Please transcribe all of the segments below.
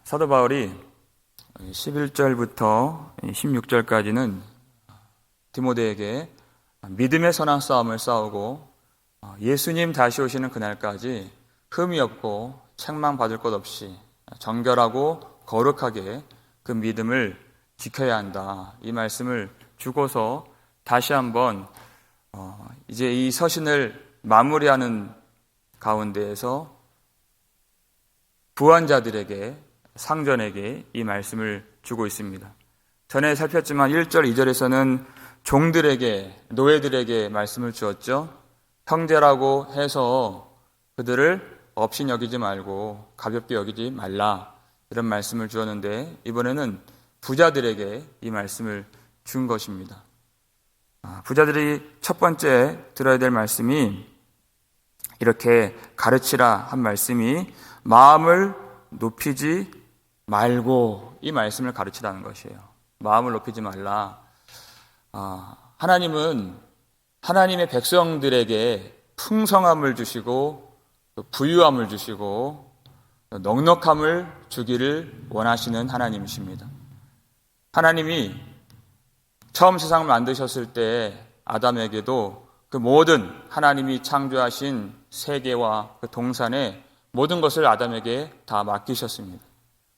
사도 바울이 11절부터 16절까지는 디모데에게 믿음의 선한 싸움을 싸우고 예수님 다시 오시는 그날까지 흠이 없고 책망받을 것 없이 정결하고 거룩하게 그 믿음을 지켜야 한다, 이 말씀을 주고서 다시 한번 이제 이 서신을 마무리하는 가운데에서 부한자들에게, 상전에게 이 말씀을 주고 있습니다. 전에 살폈지만 1절, 2절에서는 종들에게, 노예들에게 말씀을 주었죠. 형제라고 해서 그들을 없이 여기지 말고 가볍게 여기지 말라, 이런 말씀을 주었는데 이번에는 부자들에게 이 말씀을 준 것입니다. 부자들이 첫 번째 들어야 될 말씀이, 이렇게 가르치라 한 말씀이 마음을 높이지 말고, 이 말씀을 가르치라는 것이에요. 마음을 높이지 말라. 하나님은 하나님의 백성들에게 풍성함을 주시고 부유함을 주시고 넉넉함을 주기를 원하시는 하나님이십니다. 하나님이 처음 세상을 만드셨을 때 아담에게도 그 모든, 하나님이 창조하신 세계와 그 동산의 모든 것을 아담에게 다 맡기셨습니다.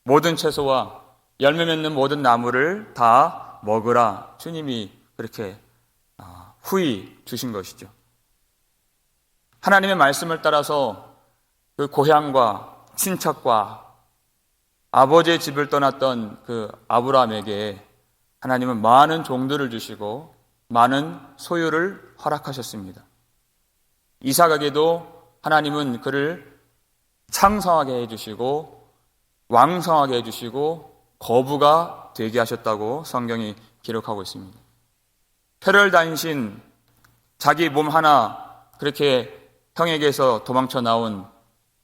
모든 채소와 열매 맺는 모든 나무를 다 먹으라, 주님이 그렇게 후히 주신 것이죠. 하나님의 말씀을 따라서 그 고향과 친척과 아버지의 집을 떠났던 그 아브라함에게 하나님은 많은 종들을 주시고 많은 소유를 허락하셨습니다. 이삭에게도 하나님은 그를 창성하게 해주시고 왕성하게 해주시고 거부가 되게 하셨다고 성경이 기록하고 있습니다. 표를 다니신 자기 몸 하나 그렇게 형에게서 도망쳐 나온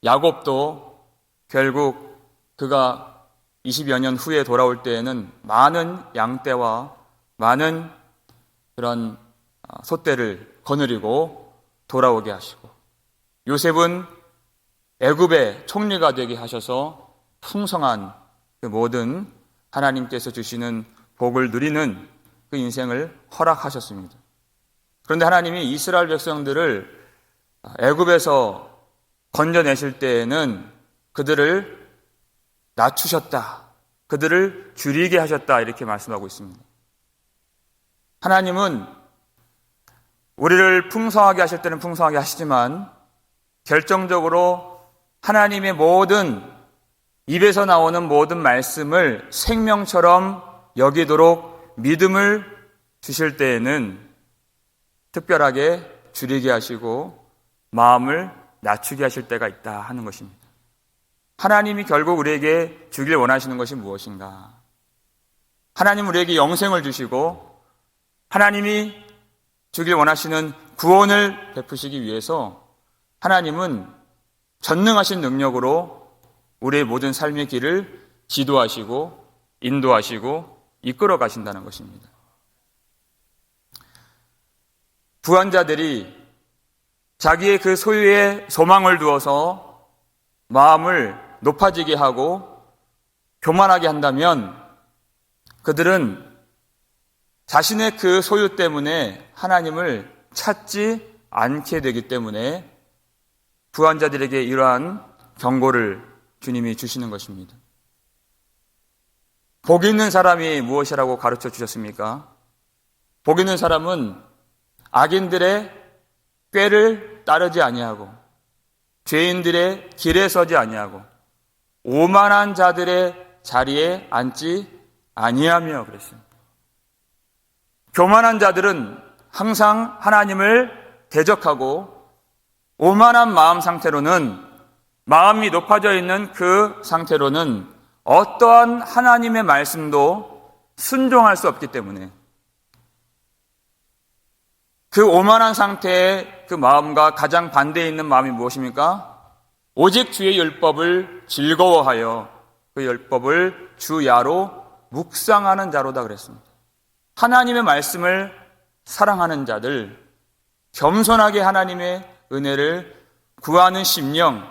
야곱도 결국 그가 20여 년 후에 돌아올 때에는 많은 양떼와 많은 그런 소떼를 거느리고 돌아오게 하시고, 요셉은 애굽의 총리가 되게 하셔서 풍성한 그 모든 하나님께서 주시는 복을 누리는 그 인생을 허락하셨습니다. 그런데 하나님이 이스라엘 백성들을 애굽에서 건져내실 때에는 그들을 낮추셨다, 그들을 줄이게 하셨다, 이렇게 말씀하고 있습니다. 하나님은 우리를 풍성하게 하실 때는 풍성하게 하시지만 결정적으로 하나님의 모든, 입에서 나오는 모든 말씀을 생명처럼 여기도록 믿음을 주실 때에는 특별하게 줄이게 하시고 마음을 낮추게 하실 때가 있다 하는 것입니다. 하나님이 결국 우리에게 주길 원하시는 것이 무엇인가? 하나님 우리에게 영생을 주시고 하나님이 주길 원하시는 구원을 베푸시기 위해서 하나님은 전능하신 능력으로 우리의 모든 삶의 길을 지도하시고 인도하시고 이끌어 가신다는 것입니다. 부한자들이 자기의 그 소유에 소망을 두어서 마음을 높아지게 하고 교만하게 한다면 그들은 자신의 그 소유 때문에 하나님을 찾지 않게 되기 때문에 부한자들에게 이러한 경고를 주님이 주시는 것입니다. 복 있는 사람이 무엇이라고 가르쳐 주셨습니까? 복 있는 사람은 악인들의 꾀를 따르지 아니하고 죄인들의 길에 서지 아니하고 오만한 자들의 자리에 앉지 아니하며 그랬습니다. 교만한 자들은 항상 하나님을 대적하고 오만한 마음 상태로는, 마음이 높아져 있는 그 상태로는 어떠한 하나님의 말씀도 순종할 수 없기 때문에 그 오만한 상태의 그 마음과 가장 반대에 있는 마음이 무엇입니까? 오직 주의 율법을 즐거워하여 그 율법을 주야로 묵상하는 자로다 그랬습니다. 하나님의 말씀을 사랑하는 자들, 겸손하게 하나님의 은혜를 구하는 심령,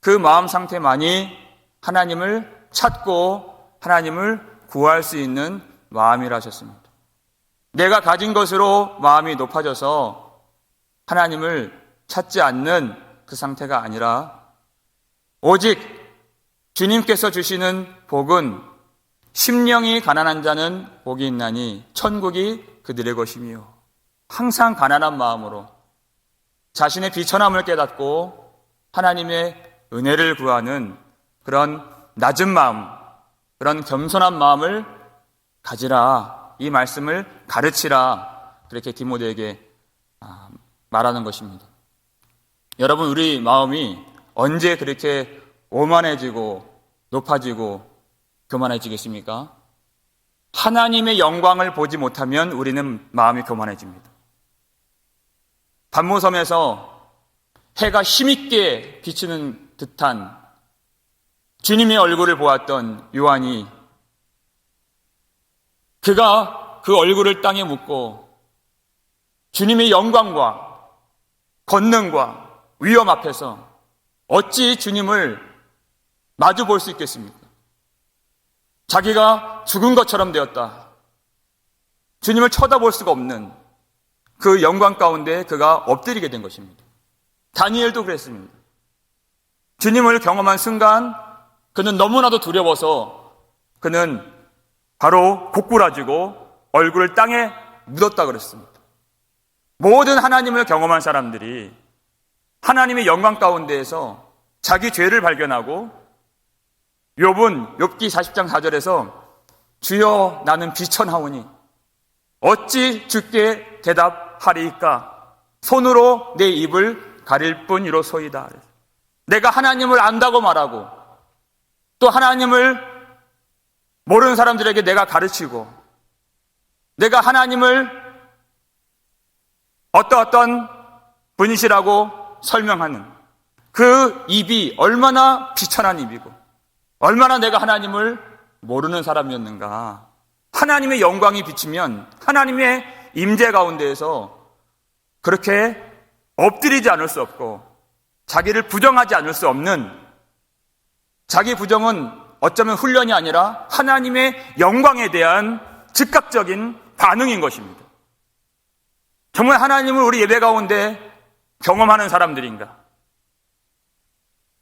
그 마음 상태만이 하나님을 찾고 하나님을 구할 수 있는 마음이라 하셨습니다. 내가 가진 것으로 마음이 높아져서 하나님을 찾지 않는 그 상태가 아니라 오직 주님께서 주시는 복은 심령이 가난한 자는 복이 있나니 천국이 그들의 것이며, 항상 가난한 마음으로 자신의 비천함을 깨닫고 하나님의 은혜를 구하는 그런 낮은 마음, 그런 겸손한 마음을 가지라, 이 말씀을 가르치라, 그렇게 디모데에게 말하는 것입니다. 여러분, 우리 마음이 언제 그렇게 오만해지고 높아지고 교만해지겠습니까? 하나님의 영광을 보지 못하면 우리는 마음이 교만해집니다. 반모섬에서 해가 힘있게 비치는 듯한 주님의 얼굴을 보았던 요한이, 그가 그 얼굴을 땅에 묻고 주님의 영광과 권능과 위엄 앞에서 어찌 주님을 마주 볼 수 있겠습니까? 자기가 죽은 것처럼 되었다. 주님을 쳐다볼 수가 없는 그 영광 가운데 그가 엎드리게 된 것입니다. 다니엘도 그랬습니다. 주님을 경험한 순간 그는 너무나도 두려워서 그는 바로 고꾸라지고 얼굴을 땅에 묻었다 그랬습니다. 모든 하나님을 경험한 사람들이 하나님의 영광 가운데에서 자기 죄를 발견하고, 욥은 욥기 40장 4절에서 주여 나는 비천하오니 어찌 주께 대답하리이까, 손으로 내 입을 가릴 뿐이로소이다. 내가 하나님을 안다고 말하고 또 하나님을 모르는 사람들에게 내가 가르치고 내가 하나님을 어떤 분이시라고 설명하는 그 입이 얼마나 비천한 입이고 얼마나 내가 하나님을 모르는 사람이었는가. 하나님의 영광이 비치면 하나님의 임재 가운데에서 그렇게 엎드리지 않을 수 없고 자기를 부정하지 않을 수 없는, 자기 부정은 어쩌면 훈련이 아니라 하나님의 영광에 대한 즉각적인 반응인 것입니다. 정말 하나님을 우리 예배 가운데 경험하는 사람들인가?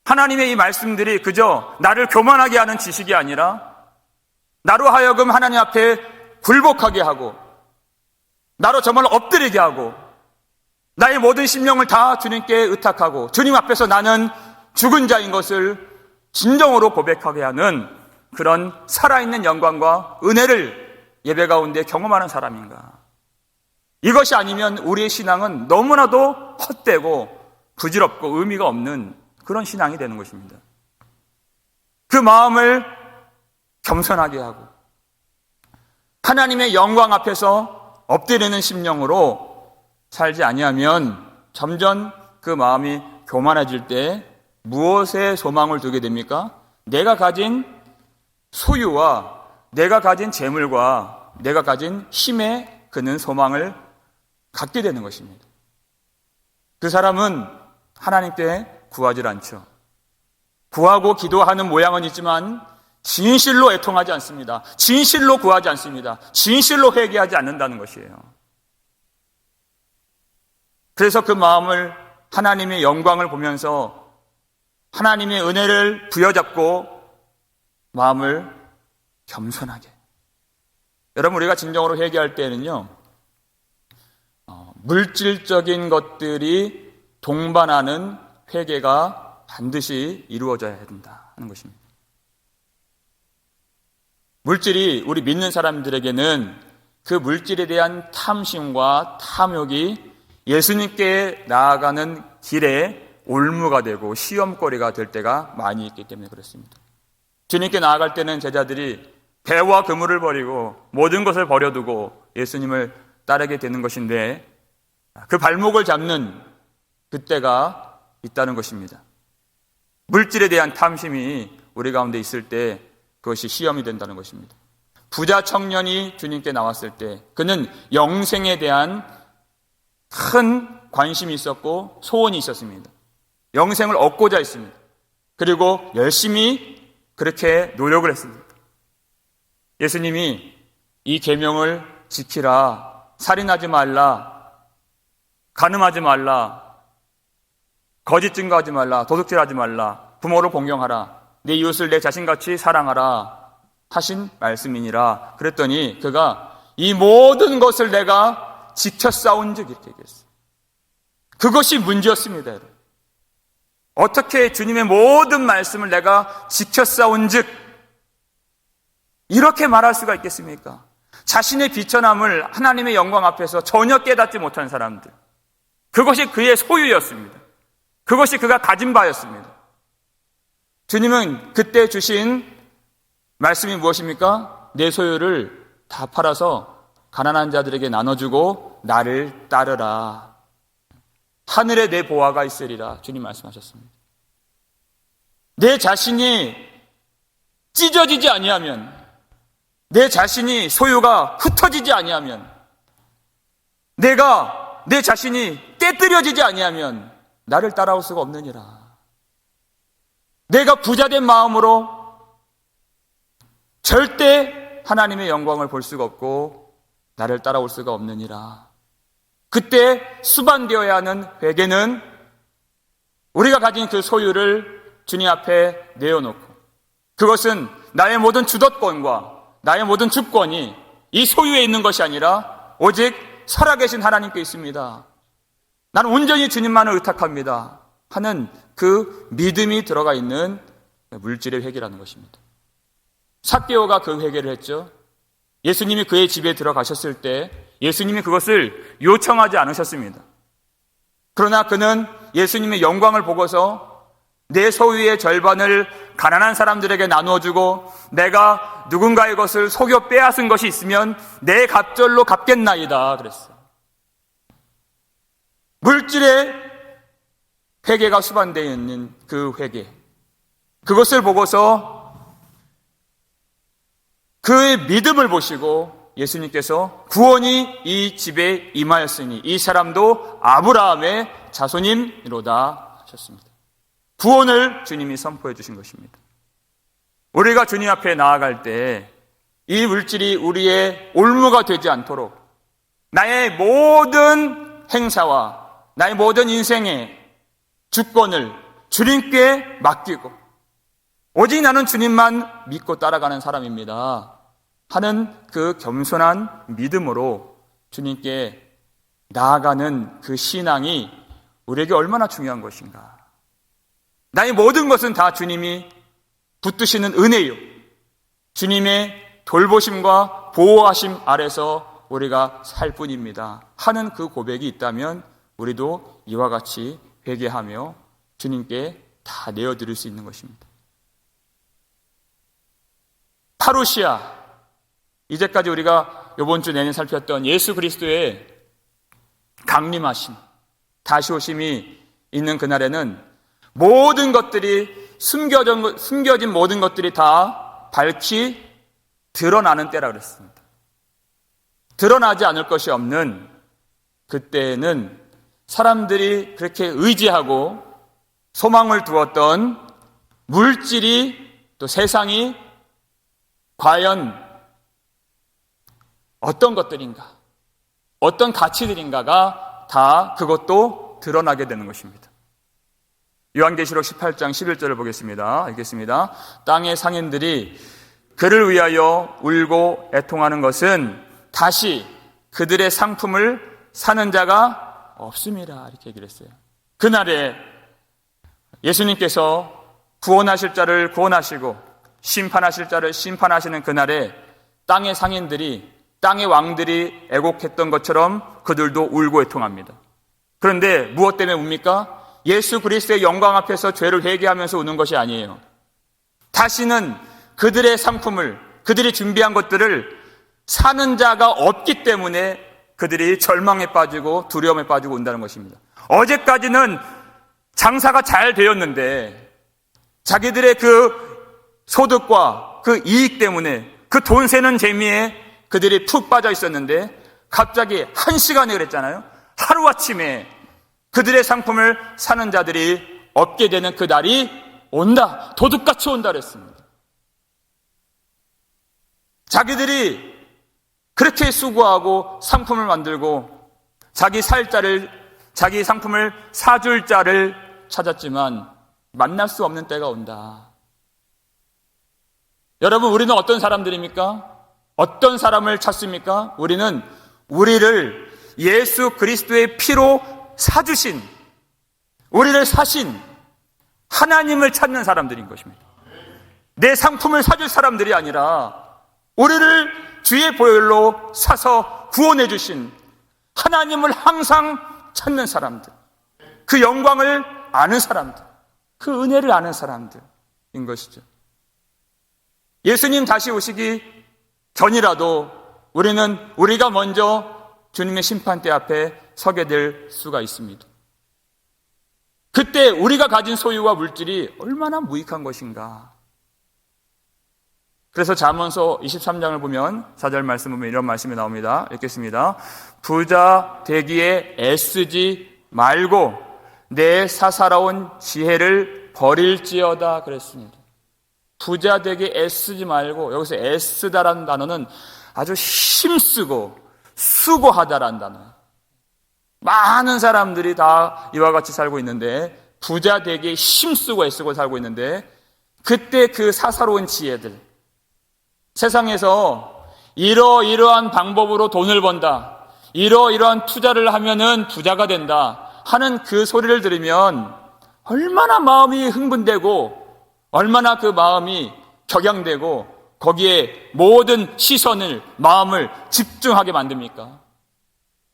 하나님의 이 말씀들이 그저 나를 교만하게 하는 지식이 아니라 나로 하여금 하나님 앞에 굴복하게 하고 나로 정말 엎드리게 하고 나의 모든 심령을 다 주님께 의탁하고 주님 앞에서 나는 죽은 자인 것을 진정으로 고백하게 하는 그런 살아있는 영광과 은혜를 예배 가운데 경험하는 사람인가? 이것이 아니면 우리의 신앙은 너무나도 헛되고 부질없고 의미가 없는 그런 신앙이 되는 것입니다. 그 마음을 겸손하게 하고 하나님의 영광 앞에서 엎드리는 심령으로 살지 아니하면 점점 그 마음이 교만해질 때 무엇에 소망을 두게 됩니까? 내가 가진 소유와 내가 가진 재물과 내가 가진 힘에 그는 소망을 갖게 되는 것입니다. 그 사람은 하나님께 구하지 않죠. 구하고 기도하는 모양은 있지만 진실로 애통하지 않습니다. 진실로 구하지 않습니다. 진실로 회개하지 않는다는 것이에요. 그래서 그 마음을 하나님의 영광을 보면서 하나님의 은혜를 부여잡고 마음을 겸손하게. 여러분, 우리가 진정으로 회개할 때는요, 물질적인 것들이 동반하는 회개가 반드시 이루어져야 된다 하는 것입니다. 물질이 우리 믿는 사람들에게는 그 물질에 대한 탐심과 탐욕이 예수님께 나아가는 길에 올무가 되고 시험거리가 될 때가 많이 있기 때문에 그렇습니다. 주님께 나아갈 때는 제자들이 배와 그물을 버리고 모든 것을 버려두고 예수님을 따르게 되는 것인데 그 발목을 잡는 그때가 있다는 것입니다. 물질에 대한 탐심이 우리 가운데 있을 때 그것이 시험이 된다는 것입니다. 부자 청년이 주님께 나왔을 때 그는 영생에 대한 큰 관심이 있었고 소원이 있었습니다. 영생을 얻고자 했습니다. 그리고 열심히 그렇게 노력을 했습니다. 예수님이 이 계명을 지키라, 살인하지 말라, 간음하지 말라, 거짓 증거하지 말라, 도둑질하지 말라, 부모를 공경하라, 내 이웃을 내 자신같이 사랑하라 하신 말씀이니라. 그랬더니 그가 이 모든 것을 내가 지켜 싸운즉 이렇게 얘기했어요. 그것이 문제였습니다, 여러분. 어떻게 주님의 모든 말씀을 내가 지켜 싸운즉 이렇게 말할 수가 있겠습니까? 자신의 비천함을 하나님의 영광 앞에서 전혀 깨닫지 못한 사람들, 그것이 그의 소유였습니다. 그것이 그가 가진 바였습니다. 주님은 그때 주신 말씀이 무엇입니까? 내 소유를 다 팔아서 가난한 자들에게 나눠주고 나를 따르라. 하늘에 내 보화가 있으리라. 주님 말씀하셨습니다. 내 자신이 찢어지지 아니하면, 내 자신이 소유가 흩어지지 아니하면, 내가 내 자신이 깨뜨려지지 아니하면 나를 따라올 수가 없느니라. 내가 부자된 마음으로 절대 하나님의 영광을 볼 수가 없고 나를 따라올 수가 없느니라. 그때 수반되어야 하는 회개는 우리가 가진 그 소유를 주님 앞에 내어놓고, 그것은 나의 모든 주도권과 나의 모든 주권이 이 소유에 있는 것이 아니라 오직 살아계신 하나님께 있습니다. 나는 온전히 주님만을 의탁합니다 하는 그 믿음이 들어가 있는 물질의 회개라는 것입니다. 삭개오가 그 회개를 했죠. 예수님이 그의 집에 들어가셨을 때 예수님이 그것을 요청하지 않으셨습니다. 그러나 그는 예수님의 영광을 보고서 내 소유의 절반을 가난한 사람들에게 나누어주고 내가 누군가의 것을 속여 빼앗은 것이 있으면 내 갑절로 갚겠나이다 그랬어요. 물질의 회개가 수반되어 있는 그 회개, 그것을 보고서 그의 믿음을 보시고 예수님께서 구원이 이 집에 임하였으니 이 사람도 아브라함의 자손임이로다 하셨습니다. 구원을 주님이 선포해 주신 것입니다. 우리가 주님 앞에 나아갈 때 이 물질이 우리의 올무가 되지 않도록 나의 모든 행사와 나의 모든 인생의 주권을 주님께 맡기고 오직 나는 주님만 믿고 따라가는 사람입니다 하는 그 겸손한 믿음으로 주님께 나아가는 그 신앙이 우리에게 얼마나 중요한 것인가. 나의 모든 것은 다 주님이 붙드시는 은혜요, 주님의 돌보심과 보호하심 아래서 우리가 살 뿐입니다 하는 그 고백이 있다면 우리도 이와 같이 회개하며 주님께 다 내어드릴 수 있는 것입니다. 파루시아, 이제까지 우리가 이번 주 내내 살폈던 예수 그리스도의 강림하심, 다시 오심이 있는 그날에는 모든 것들이 숨겨진 모든 것들이 다 밝히 드러나는 때라 그랬습니다. 드러나지 않을 것이 없는 그때는 사람들이 그렇게 의지하고 소망을 두었던 물질이, 또 세상이 과연 어떤 것들인가, 어떤 가치들인가가 다 그것도 드러나게 되는 것입니다. 요한계시록 18장 11절을 보겠습니다. 읽겠습니다. 땅의 상인들이 그를 위하여 울고 애통하는 것은 다시 그들의 상품을 사는 자가 없음이라, 이렇게 얘기를 했어요. 그날에 예수님께서 구원하실 자를 구원하시고 심판하실 자를 심판하시는 그날에 땅의 상인들이, 땅의 왕들이 애곡했던 것처럼 그들도 울고 애통합니다. 그런데 무엇 때문에 웁니까? 예수 그리스도의 영광 앞에서 죄를 회개하면서 우는 것이 아니에요. 다시는 그들의 상품을, 그들이 준비한 것들을 사는 자가 없기 때문에 그들이 절망에 빠지고 두려움에 빠지고 온다는 것입니다. 어제까지는 장사가 잘 되었는데 자기들의 그 소득과 그 이익 때문에 그 돈 세는 재미에 그들이 푹 빠져 있었는데 갑자기 한 시간에 그랬잖아요. 하루아침에 그들의 상품을 사는 자들이 없게 되는 그 날이 온다, 도둑같이 온다 그랬습니다. 자기들이 그렇게 수고하고 상품을 만들고 자기 상품을 사줄 자를 찾았지만 만날 수 없는 때가 온다. 여러분, 우리는 어떤 사람들입니까? 어떤 사람을 찾습니까? 우리는 우리를 예수 그리스도의 피로 사주신, 우리를 사신 하나님을 찾는 사람들인 것입니다. 내 상품을 사줄 사람들이 아니라 우리를 주의 보혈로 사서 구원해 주신 하나님을 항상 찾는 사람들, 그 영광을 아는 사람들, 그 은혜를 아는 사람들인 것이죠. 예수님 다시 오시기 전이라도 우리가 먼저 주님의 심판대 앞에 서게 될 수가 있습니다. 그때 우리가 가진 소유와 물질이 얼마나 무익한 것인가. 그래서 잠언서 23장을 보면 4절 말씀 보면 이런 말씀이 나옵니다. 읽겠습니다. 부자 되기에 애쓰지 말고 내 사사로운 지혜를 버릴지어다 그랬습니다. 부자 되기에 애쓰지 말고, 여기서 애쓰다라는 단어는 아주 힘쓰고 수고하다라는 단어. 많은 사람들이 다 이와 같이 살고 있는데, 부자 되기에 힘쓰고 애쓰고 살고 있는데, 그때 그 사사로운 지혜들, 세상에서 이러이러한 방법으로 돈을 번다, 이러이러한 투자를 하면은 부자가 된다 하는 그 소리를 들으면 얼마나 마음이 흥분되고 얼마나 그 마음이 격양되고 거기에 모든 시선을, 마음을 집중하게 만듭니까?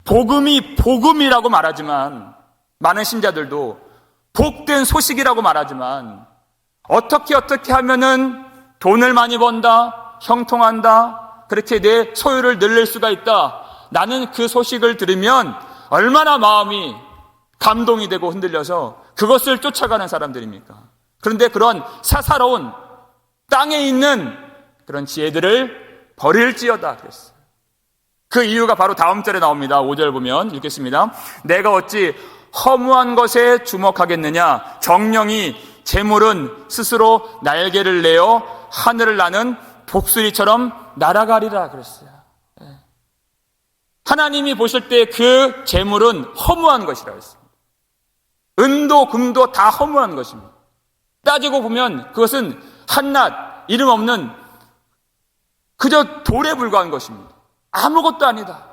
복음이 복음이라고 말하지만, 많은 신자들도 복된 소식이라고 말하지만, 어떻게 하면은 돈을 많이 번다, 형통한다, 그렇게 내 소유를 늘릴 수가 있다, 나는 그 소식을 들으면 얼마나 마음이 감동이 되고 흔들려서 그것을 쫓아가는 사람들입니까? 그런데 그런 사사로운 땅에 있는 그런 지혜들을 버릴지어다 그랬어요. 그 이유가 바로 다음 절에 나옵니다. 5절 보면 읽겠습니다. 내가 어찌 허무한 것에 주목하겠느냐? 정령이 재물은 스스로 날개를 내어 하늘을 나는 독수리처럼 날아가리라 그랬어요. 하나님이 보실 때 그 재물은 허무한 것이라고 했습니다. 은도 금도 다 허무한 것입니다. 따지고 보면 그것은 한낱 이름 없는 그저 돌에 불과한 것입니다. 아무것도 아니다.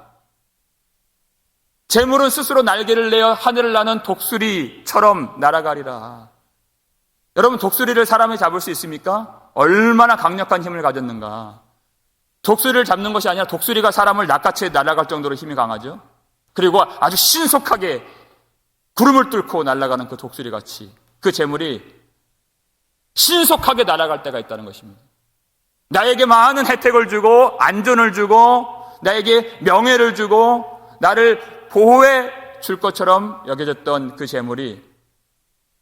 재물은 스스로 날개를 내어 하늘을 나는 독수리처럼 날아가리라. 여러분, 독수리를 사람이 잡을 수 있습니까? 얼마나 강력한 힘을 가졌는가. 독수리를 잡는 것이 아니라 독수리가 사람을 낚아채 날아갈 정도로 힘이 강하죠. 그리고 아주 신속하게 구름을 뚫고 날아가는 그 독수리같이 그 재물이 신속하게 날아갈 때가 있다는 것입니다. 나에게 많은 혜택을 주고 안전을 주고 나에게 명예를 주고 나를 보호해 줄 것처럼 여겨졌던 그 재물이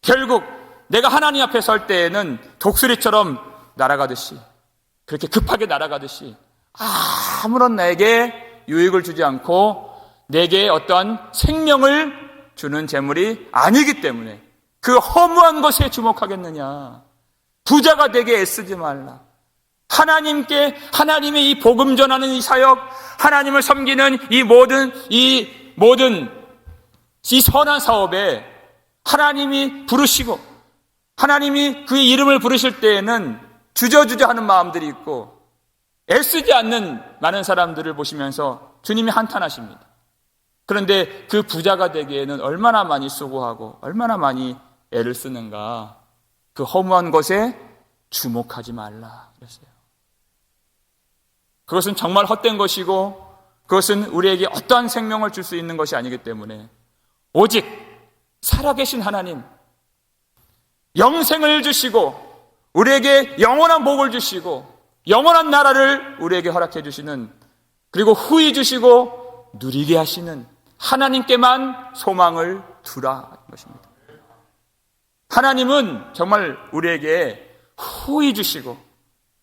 결국 내가 하나님 앞에 설 때에는 독수리처럼 날아가듯이, 그렇게 급하게 날아가듯이 아무런 나에게 유익을 주지 않고 내게 어떤 생명을 주는 재물이 아니기 때문에 그 허무한 것에 주목하겠느냐. 부자가 되게 애쓰지 말라. 하나님의 이 복음 전하는 이 사역, 하나님을 섬기는 이 모든 선한 사업에 하나님이 부르시고 하나님이 그의 이름을 부르실 때에는 주저주저 하는 마음들이 있고 애쓰지 않는 많은 사람들을 보시면서 주님이 한탄하십니다. 그런데 그 부자가 되기에는 얼마나 많이 수고하고 얼마나 많이 애를 쓰는가. 그 허무한 것에 주목하지 말라 그랬어요. 그것은 정말 헛된 것이고 그것은 우리에게 어떠한 생명을 줄 수 있는 것이 아니기 때문에 오직 살아계신 하나님, 영생을 주시고 우리에게 영원한 복을 주시고 영원한 나라를 우리에게 허락해 주시는, 그리고 후히 주시고 누리게 하시는 하나님께만 소망을 두라 것입니다. 하나님은 정말 우리에게 후히 주시고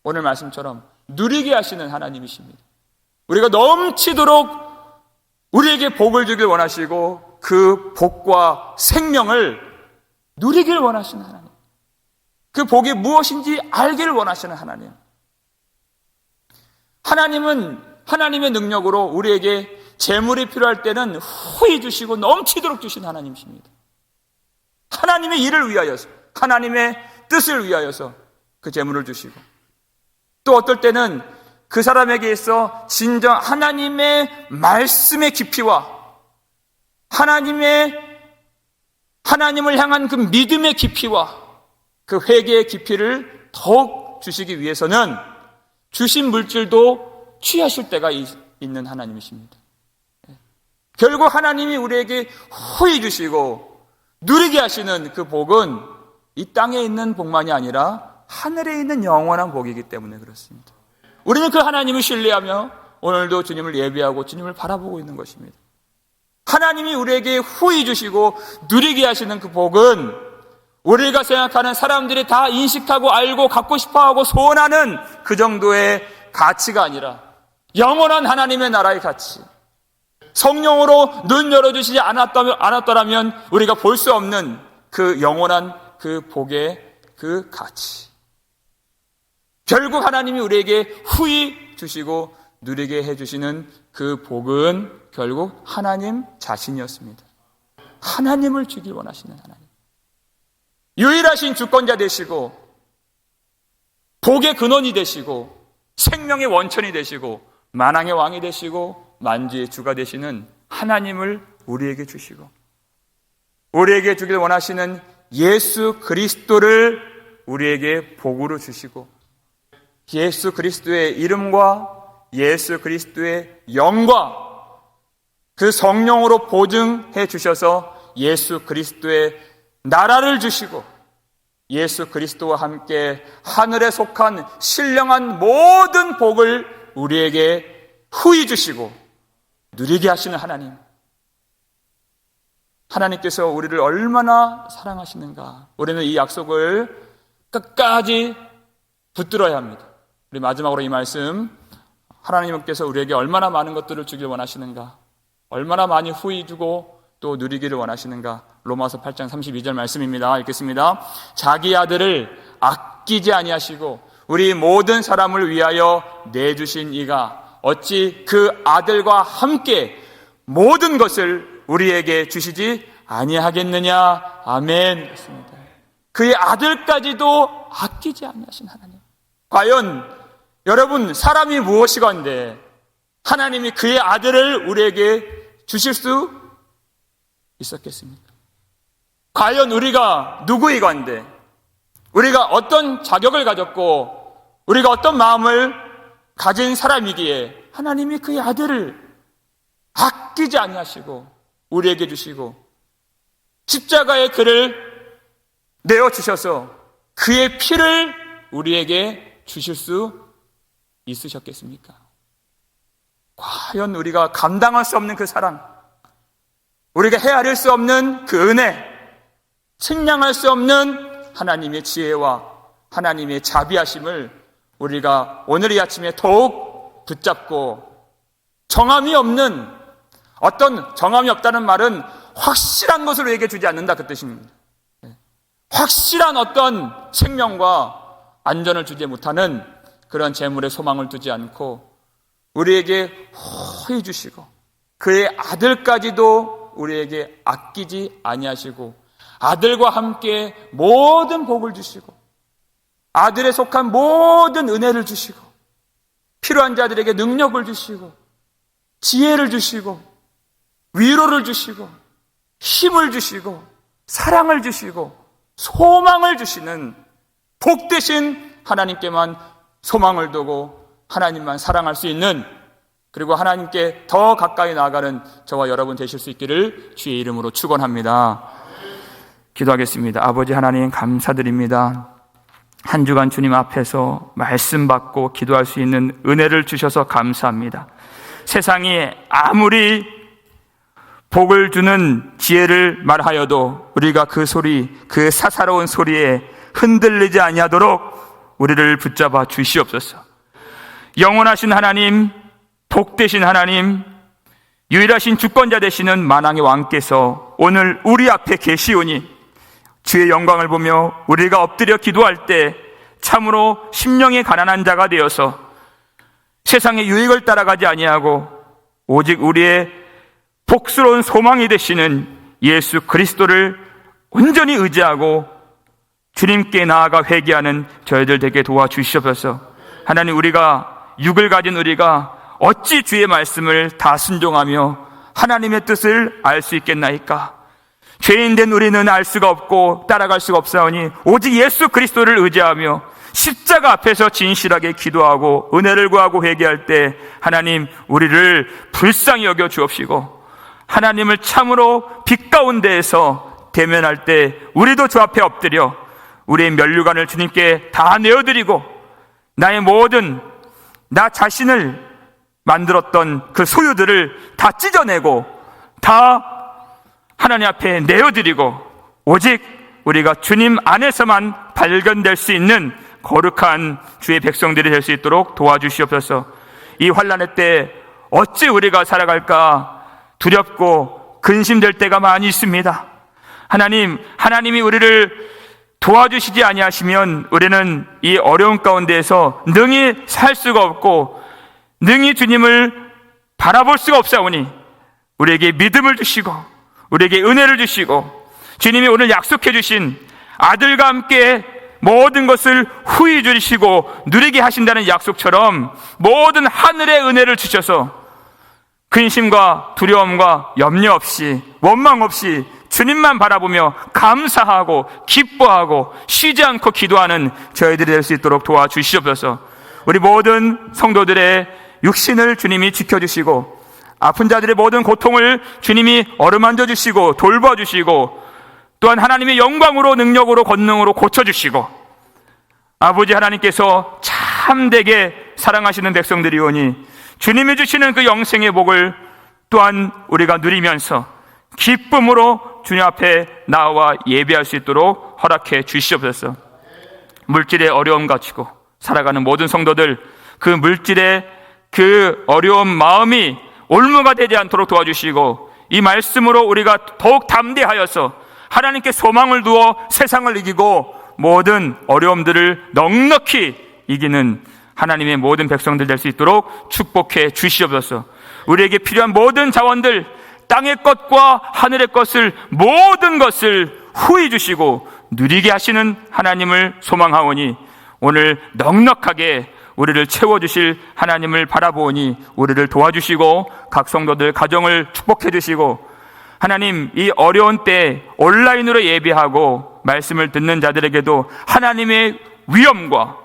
오늘 말씀처럼 누리게 하시는 하나님이십니다. 우리가 넘치도록 우리에게 복을 주길 원하시고 그 복과 생명을 누리길 원하시는 하나님, 그 복이 무엇인지 알기를 원하시는 하나님. 하나님은 하나님의 능력으로 우리에게 재물이 필요할 때는 후히 주시고 넘치도록 주신 하나님이십니다. 하나님의 일을 위하여서, 하나님의 뜻을 위하여서 그 재물을 주시고, 또 어떨 때는 그 사람에게 있어 진정 하나님의 말씀의 깊이와 하나님을 향한 그 믿음의 깊이와 그 회개의 깊이를 더욱 주시기 위해서는 주신 물질도 취하실 때가 있는 하나님이십니다. 결국 하나님이 우리에게 후히 주시고 누리게 하시는 그 복은 이 땅에 있는 복만이 아니라 하늘에 있는 영원한 복이기 때문에 그렇습니다. 우리는 그 하나님을 신뢰하며 오늘도 주님을 예배하고 주님을 바라보고 있는 것입니다. 하나님이 우리에게 후히 주시고 누리게 하시는 그 복은 우리가 생각하는 사람들이 다 인식하고 알고 갖고 싶어하고 소원하는 그 정도의 가치가 아니라 영원한 하나님의 나라의 가치, 성령으로 눈 열어주시지 않았더라면 우리가 볼 수 없는 그 영원한 그 복의 그 가치, 결국 하나님이 우리에게 후히 주시고 누리게 해주시는 그 복은 결국 하나님 자신이었습니다. 하나님을 주길 원하시는 하나님, 유일하신 주권자 되시고 복의 근원이 되시고 생명의 원천이 되시고 만왕의 왕이 되시고 만주의 주가 되시는 하나님을 우리에게 주시고 우리에게 주길 원하시는 예수 그리스도를 우리에게 복으로 주시고 예수 그리스도의 이름과 예수 그리스도의 영과 그 성령으로 보증해 주셔서 예수 그리스도의 나라를 주시고 예수 그리스도와 함께 하늘에 속한 신령한 모든 복을 우리에게 후히 주시고 누리게 하시는 하나님, 하나님께서 우리를 얼마나 사랑하시는가, 우리는 이 약속을 끝까지 붙들어야 합니다. 우리 마지막으로 이 말씀, 하나님께서 우리에게 얼마나 많은 것들을 주길 원하시는가, 얼마나 많이 후히 주고 또 누리기를 원하시는가, 로마서 8장 32절 말씀입니다. 읽겠습니다. 자기 아들을 아끼지 아니하시고 우리 모든 사람을 위하여 내주신 이가 어찌 그 아들과 함께 모든 것을 우리에게 주시지 아니하겠느냐. 아멘. 그렇습니다. 그의 아들까지도 아끼지 아니하신 하나님. 과연 여러분, 사람이 무엇이건데 하나님이 그의 아들을 우리에게 주실 수 있었겠습니까? 과연 우리가 누구이건데, 우리가 어떤 자격을 가졌고 우리가 어떤 마음을 가진 사람이기에 하나님이 그의 아들을 아끼지 아니하시고 우리에게 주시고 십자가에 그를 내어주셔서 그의 피를 우리에게 주실 수 있으셨겠습니까? 과연 우리가 감당할 수 없는 그 사랑, 우리가 헤아릴 수 없는 그 은혜, 측량할 수 없는 하나님의 지혜와 하나님의 자비하심을 우리가 오늘 이 아침에 더욱 붙잡고, 정함이 없는, 어떤 정함이 없다는 말은 확실한 것을 우리에게 주지 않는다 그 뜻입니다. 확실한 어떤 생명과 안전을 주지 못하는 그런 재물에 소망을 두지 않고 우리에게 호히 주시고 그의 아들까지도 우리에게 아끼지 아니하시고 아들과 함께 모든 복을 주시고 아들에 속한 모든 은혜를 주시고 필요한 자들에게 능력을 주시고 지혜를 주시고 위로를 주시고 힘을 주시고 사랑을 주시고 소망을 주시는 복되신 하나님께만 소망을 두고 하나님만 사랑할 수 있는, 그리고 하나님께 더 가까이 나아가는 저와 여러분 되실 수 있기를 주의 이름으로 축원합니다. 기도하겠습니다. 아버지 하나님, 감사드립니다. 한 주간 주님 앞에서 말씀 받고 기도할 수 있는 은혜를 주셔서 감사합니다. 세상이 아무리 복을 주는 지혜를 말하여도 우리가 그 소리, 그 사사로운 소리에 흔들리지 아니하도록 우리를 붙잡아 주시옵소서. 영원하신 하나님, 복되신 하나님, 유일하신 주권자 되시는 만왕의 왕께서 오늘 우리 앞에 계시오니 주의 영광을 보며 우리가 엎드려 기도할 때 참으로 심령이 가난한 자가 되어서 세상의 유익을 따라가지 아니하고 오직 우리의 복스러운 소망이 되시는 예수 그리스도를 온전히 의지하고 주님께 나아가 회개하는 저희들 되게 도와주시옵소서. 하나님, 우리가 육을 가진 우리가 어찌 주의 말씀을 다 순종하며 하나님의 뜻을 알 수 있겠나이까? 죄인된 우리는 알 수가 없고 따라갈 수가 없사오니 오직 예수 그리스도를 의지하며 십자가 앞에서 진실하게 기도하고 은혜를 구하고 회개할 때 하나님, 우리를 불쌍히 여겨 주옵시고 하나님을 참으로 빛 가운데에서 대면할 때 우리도 주 앞에 엎드려 우리의 면류관을 주님께 다 내어드리고 나의 모든 나 자신을 만들었던 그 소유들을 다 찢어내고 다 하나님 앞에 내어드리고 오직 우리가 주님 안에서만 발견될 수 있는 거룩한 주의 백성들이 될 수 있도록 도와주시옵소서. 이 환난의 때 어찌 우리가 살아갈까 두렵고 근심될 때가 많이 있습니다. 하나님, 하나님이 우리를 도와주시지 아니하시면 우리는 이 어려운 가운데에서 능히 살 수가 없고 능히 주님을 바라볼 수가 없사오니 우리에게 믿음을 주시고 우리에게 은혜를 주시고 주님이 오늘 약속해 주신 아들과 함께 모든 것을 후히 주시고 누리게 하신다는 약속처럼 모든 하늘의 은혜를 주셔서 근심과 두려움과 염려 없이 원망 없이 주님만 바라보며 감사하고 기뻐하고 쉬지 않고 기도하는 저희들이 될 수 있도록 도와주시옵소서. 우리 모든 성도들의 육신을 주님이 지켜주시고 아픈 자들의 모든 고통을 주님이 어루만져 주시고 돌봐주시고 또한 하나님의 영광으로 능력으로 권능으로 고쳐주시고 아버지 하나님께서 참되게 사랑하시는 백성들이오니 주님이 주시는 그 영생의 복을 또한 우리가 누리면서 기쁨으로 주님 앞에 나와 예배할 수 있도록 허락해 주시옵소서. 물질의 어려움 가지고 살아가는 모든 성도들, 그 물질의 그 어려운 마음이 올무가 되지 않도록 도와주시고 이 말씀으로 우리가 더욱 담대하여서 하나님께 소망을 두어 세상을 이기고 모든 어려움들을 넉넉히 이기는 하나님의 모든 백성들 될 수 있도록 축복해 주시옵소서. 우리에게 필요한 모든 자원들, 땅의 것과 하늘의 것을 모든 것을 후히 주시고 누리게 하시는 하나님을 소망하오니 오늘 넉넉하게 우리를 채워주실 하나님을 바라보니 우리를 도와주시고 각 성도들 가정을 축복해 주시고 하나님, 이 어려운 때 온라인으로 예배하고 말씀을 듣는 자들에게도 하나님의 위엄과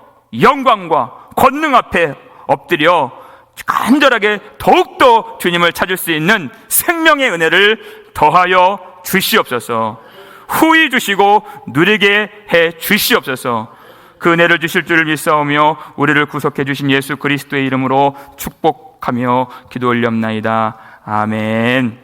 영광과 권능 앞에 엎드려 간절하게 더욱더 주님을 찾을 수 있는 생명의 은혜를 더하여 주시옵소서. 후히 주시고 누리게 해 주시옵소서. 그 은혜를 주실 줄 믿사오며 우리를 구속해 주신 예수 그리스도의 이름으로 축복하며 기도 올렵나이다. 아멘.